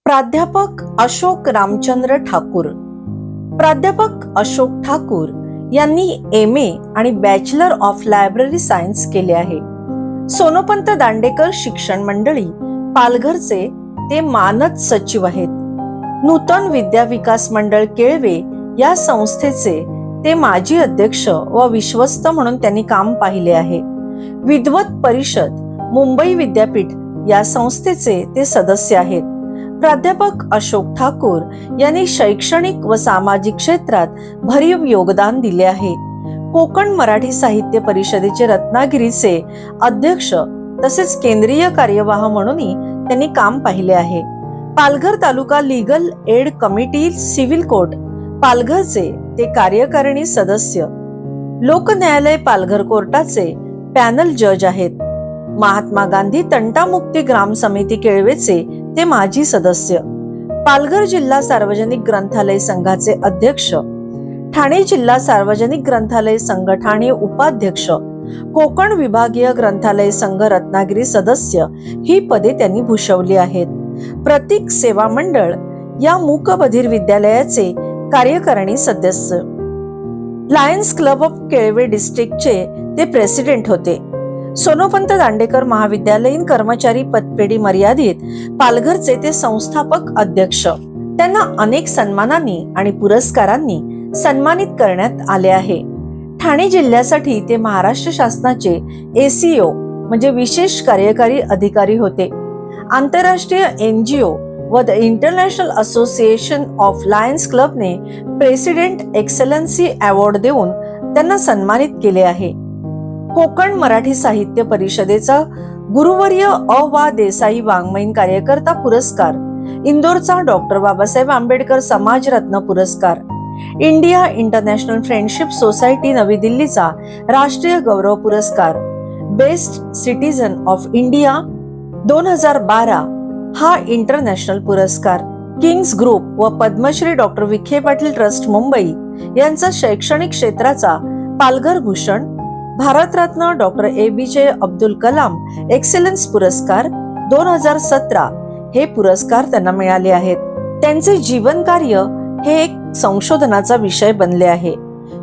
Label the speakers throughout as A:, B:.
A: प्राध्यापक अशोक रामचंद्र ठाकूर. प्राध्यापक अशोक ठाकूर यांनी MA आणि बॅचलर ऑफ लायब्ररी सायन्स केले आहे. सोनोपंत दांडेकर शिक्षण मंडळी पालघरचे ते मानद सचिव आहेत. नूतन विद्या विकास मंडळ केळवे या संस्थेचे ते माजी अध्यक्ष व विश्वस्त म्हणून त्यांनी काम पाहिले आहे. विद्वत परिषद मुंबई विद्यापीठ या संस्थेचे ते सदस्य आहेत. प्राध्यापक अशोक ठाकूर यांनी शैक्षणिक व सामाजिक क्षेत्रात भरीव योगदान दिले आहे. कोकण मराठी साहित्य परिषदेचे रत्नागिरीचे अध्यक्ष तसेच केंद्रीय कार्यवाह म्हणूनही त्यांनी काम पाहिले आहे. Palghar taluka legal aid committee civil court पालघरचे ते कार्यकारिणी सदस्य. लोक न्यायालय पालघर कोर्टाचे पॅनल जज आहेत. महात्मा गांधी तंटामुक्ती ग्राम समिती केळवेचे ते माजी सदस्य. पालघर जिल्हा सार्वजनिक ग्रंथालय संघाचे अध्यक्ष. ठाणे जिल्हा सार्वजनिक ग्रंथालय संघ ठाणे उपाध्यक्ष. कोकण विभागीय ग्रंथालय संघ रत्नागिरी सदस्य ही पदे त्यांनी भूषवली आहेत. प्रतीक सेवा मंडळ या मूकबधिर विद्यालयाचे कार्यकारिणी सदस्य. लायन्स क्लब ऑफ केळवे डिस्ट्रिक्टचे ते प्रेसिडेंट होते. सोनोपंत दांडेकर महाविद्यालयीन कर्मचारी पतपेढी मर्यादित पालघरचे ते संस्थापक अध्यक्ष. त्यांना अनेक सन्मानांनी आणि पुरस्कारांनी सन्मानित करण्यात आले आहे. ठाणे जिल्ह्यासाठी ते महाराष्ट्र शासनाचे ACO म्हणजे विशेष कार्यकारी अधिकारी होते. आंतरराष्ट्रीय NGO व the international association of lions क्लबने प्रेसिडेंट एक्सलन्सी अवॉर्ड देऊन त्यांना सन्मानित केले आहे. कोकण मराठी साहित्य परिषदेचा गुरुवर्य अ.वा. देसाई वाङ्मयीन कार्यकर्ता पुरस्कार. इंदोरचा डॉक्टर बाबासाहेब आंबेडकर समाजरत्न पुरस्कार. इंडिया इंटरनॅशनल फ्रेंडशिप सोसायटी नवी दिल्लीचा राष्ट्रीय गौरव पुरस्कार. बेस्ट सिटीजन ऑफ इंडिया 2012 हा इंटरनॅशनल पुरस्कार. किंग्स ग्रुप व पद्मश्री डॉक्टर विखे पाटील ट्रस्ट मुंबई यांचा शैक्षणिक क्षेत्राचा Palghar Bhushan. Bharat Ratna doctor APJ Abdul Kalam excellence पुरस्कार 2017 हे पुरस्कार त्यांना मिळाले आहेत. त्यांचे जीवन कार्य हे एक संशोधनाचा विषय बनले आहे.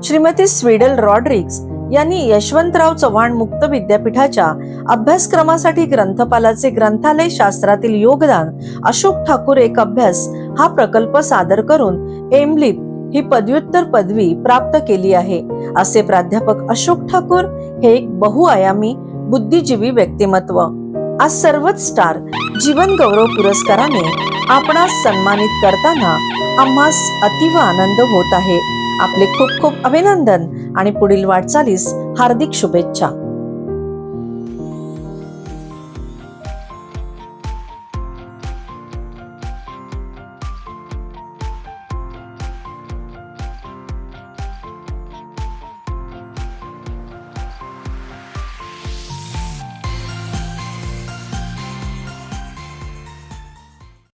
A: श्रीमती स्वीडल रॉड्रिग्स यांनी यशवंतराव चव्हाण मुक्त विद्यापीठाच्या अभ्यासक्रमासाठी ग्रंथपालाचे ग्रंथालय शास्त्रातील योगदान अशोक ठाकूर एक अभ्यास हा प्रकल्प सादर करून एमलिप ही पदव्युत्तर पदवी प्राप्त केली आहे. असे प्राध्यापक अशोक ठाकूर हे एक बहुआयामी बुद्धिजीवी व्यक्तिमत्व. आज सर्वच स्टार जीवन गौरव पुरस्काराने आपणास सन्मानित करताना आम्हास अतीव आनंद होत आहे. आपले खूप खूप अभिनंदन आणि पुढील वाटचालीस हार्दिक शुभेच्छा.